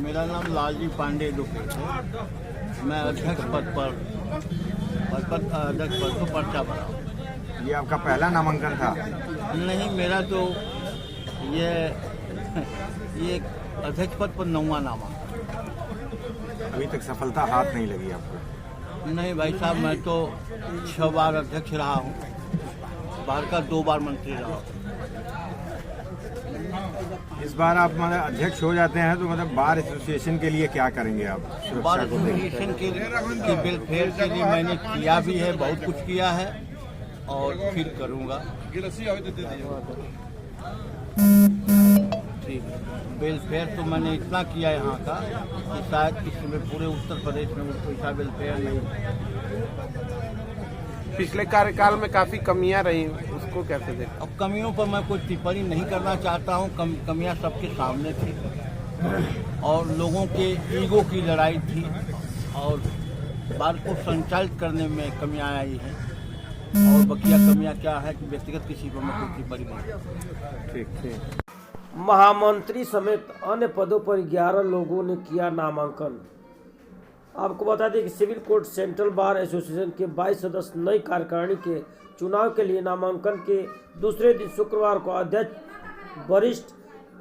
मेरा नाम लालजी पांडे लोकेश है। मैं अध्यक्ष पद पर पर्चा भरा हूँ। ये आपका पहला नामांकन था? नहीं, मेरा तो ये अध्यक्ष पद पर 9वां नामांकन। अभी तक सफलता हाथ नहीं लगी आपको? नहीं भाई साहब, मैं तो 6 बार अध्यक्ष रहा हूँ, बार का 2 बार मंत्री रहा हूँ। इस बार आप मतलब अध्यक्ष हो जाते हैं तो मतलब बार एसोसिएशन के लिए क्या करेंगे आप? बार सुरक्षा को लेकर एसोसिएशन के वेलफेयर के लिए मैंने किया भी है, बहुत कुछ किया है और फिर करूँगा। ठीक, वेलफेयर तो मैंने इतना किया यहाँ का कि शायद किसी में पूरे उत्तर प्रदेश में ऐसा वेलफेयर नहीं। पिछले कार्यकाल में काफी कमियां रही, उसको कैसे देखते? अब कमियों पर मैं कोई टिप्पणी नहीं करना चाहता हूँ। कमियां सबके सामने थी और लोगों के ईगो की लड़ाई थी और बार को संचालित करने में कमियां आई हैं और बकिया कमियां क्या है कि व्यक्तिगत किसी पर मैं कोई टिप्पणी नहीं। ठीक। महामंत्री समेत अन्य पदों पर 11 लोगों ने किया नामांकन। आपको बता दें कि civil court central bar association के 22 सदस्य नई कार्यकारिणी के चुनाव के लिए नामांकन के दूसरे दिन शुक्रवार को अध्यक्ष, वरिष्ठ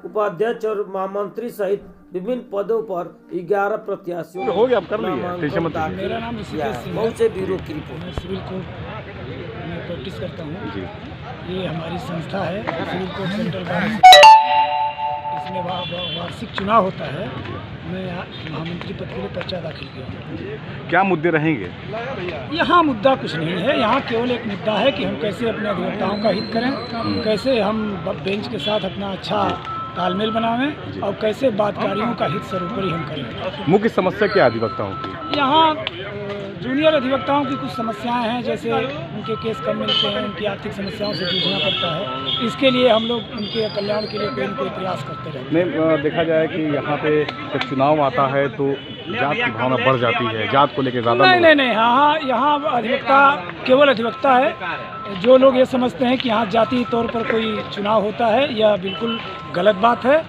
उपाध्यक्ष और महामंत्री सहित विभिन्न पदों पर 11 प्रत्याशियों ने नामांकन दाखिल किया है। बहुत से ब्यूरो की रिपोर्ट। मैं सिविल कोर्ट में प्रैक्टिस करता हूँ। ये हमारी संस्था है सिविल कोर्ट सेंट्रल बार, इसमें वार्षिक चुनाव होता है। मैं महामंत्री पद के लिए पर्चा दाखिल किया हूँ। क्या मुद्दे रहेंगे? यहाँ मुद्दा कुछ नहीं है, यहाँ केवल एक मुद्दा है कि हम कैसे अपने अधिवक्ताओं का हित करें, कैसे हम बेंच के साथ अपना अच्छा तालमेल बनावें और कैसे बातकारियों का हित सर्वोपरि हम करें। मुख्य समस्या क्या है अधिवक्ताओं की? यहाँ जूनियर अधिवक्ताओं की कुछ समस्याएं हैं, जैसे उनके केस कम मिलते हैं, उनकी आर्थिक समस्याओं से जूझना पड़ता है। इसके लिए हम लोग उनके कल्याण के लिए कोई न कोई प्रयास करते रहते हैं। नहीं, देखा जाए कि यहाँ पे जब चुनाव आता है तो जात की भावना बढ़ जाती है, जात को लेकर ज़्यादा नहीं, हाँ, यहाँ अधिवक्ता केवल अधिवक्ता है। जो लोग ये समझते हैं कि यहाँ जातीय तौर पर कोई चुनाव होता है, यह बिल्कुल गलत बात है।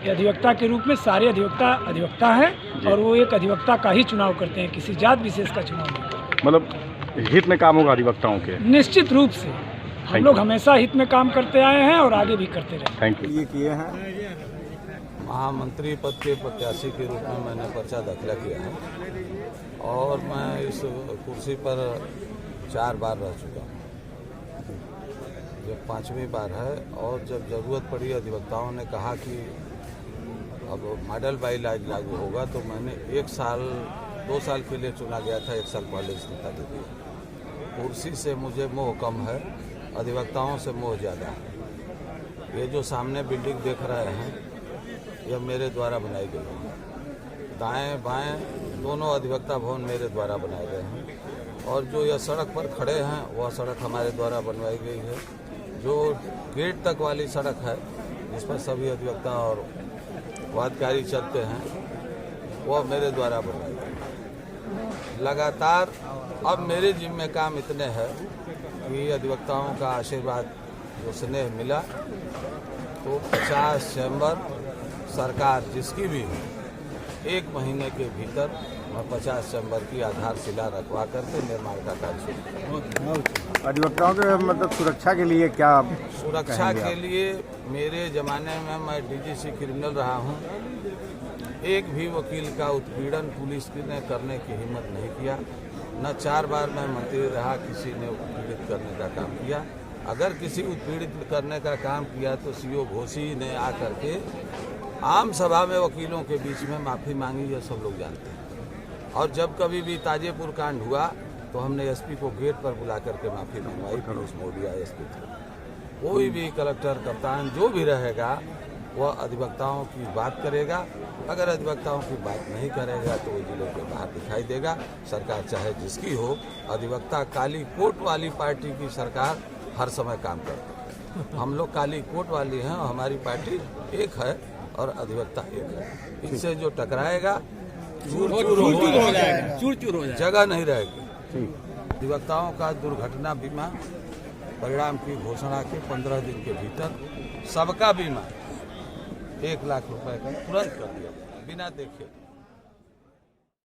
अधिवक्ता के रूप में सारे अधिवक्ता हैं और वो एक अधिवक्ता का ही चुनाव करते हैं, किसी जात विशेष का चुनाव नहीं करते। मतलब हित में काम होगा अधिवक्ताओं के? निश्चित रूप से हम लोग हमेशा हित में काम करते आए हैं और आगे भी करते रहेंगे। Thank you. ये किए हैं महामंत्री पद के प्रत्याशी के रूप में मैंने पर्चा दाखिला किया है और मैं इस कुर्सी पर 4 बार रह चुका हूँ। ये 5वीं बार है और जब ज़रूरत पड़ी अधिवक्ताओं ने कहा कि अब मॉडल बाई लॉज लागू होगा तो मैंने 2 साल के लिए चुना गया था, 1 साल पहले इस्तीफा दे दिया। कुर्सी से मुझे मोह कम है, अधिवक्ताओं से मोह ज़्यादा है। ये जो सामने बिल्डिंग देख रहे हैं यह मेरे द्वारा बनाई गई है। दाएं बाएं दोनों अधिवक्ता भवन मेरे द्वारा बनाए गए हैं और जो यह सड़क पर खड़े हैं वह सड़क हमारे द्वारा बनवाई गई है। जो गेट तक वाली सड़क है जिस पर सभी अधिवक्ता और वादकारी चलते हैं वह मेरे द्वारा बनाई गई। लगातार अब मेरे जिम्मे काम इतने हैं कि अधिवक्ताओं का आशीर्वाद जो स्नेह मिला तो 50 चैम्बर सरकार जिसकी भी हो 1 महीने के भीतर मैं 50 चैम्बर की आधारशिला रखवा करके निर्माण का कार्य शुरू। अधिवक्ताओं के मतलब सुरक्षा के लिए क्या? सुरक्षा के लिए मेरे ज़माने में मैं डीजीसी क्रिमिनल रहा हूँ। एक भी वकील का उत्पीड़न पुलिस ने करने की हिम्मत नहीं किया। न 4 बार मैं मंत्री रहा किसी ने उत्पीड़ित करने का काम किया। अगर किसी उत्पीड़ित करने का काम किया तो सीओ घोषी ने आकर के आम सभा में वकीलों के बीच में माफ़ी मांगी, यह सब लोग जानते हैं। और जब कभी भी ताजेपुर कांड हुआ तो हमने एसपी को गेट पर बुला करके माफ़ी मंगवाई, फिरोज मोडिया एसपी थे। कोई भी कलेक्टर कप्तान जो भी रहेगा वह अधिवक्ताओं की बात करेगा। अगर अधिवक्ताओं की बात नहीं करेगा तो वो जिलों के बाहर दिखाई देगा। सरकार चाहे जिसकी हो, अधिवक्ता काली कोट वाली पार्टी की सरकार हर समय काम करती है। हम लोग काली कोट वाली हैं और हमारी पार्टी एक है और अधिवक्ता एक है। इससे जो टकराएगा चूर हो जाएगा, जगह नहीं रहेगी। अधिवक्ताओं का दुर्घटना बीमा परिणाम की घोषणा के 15 दिन के भीतर सबका बीमा 1 लाख रुपए का तुरंत कर दिया। बिना देखे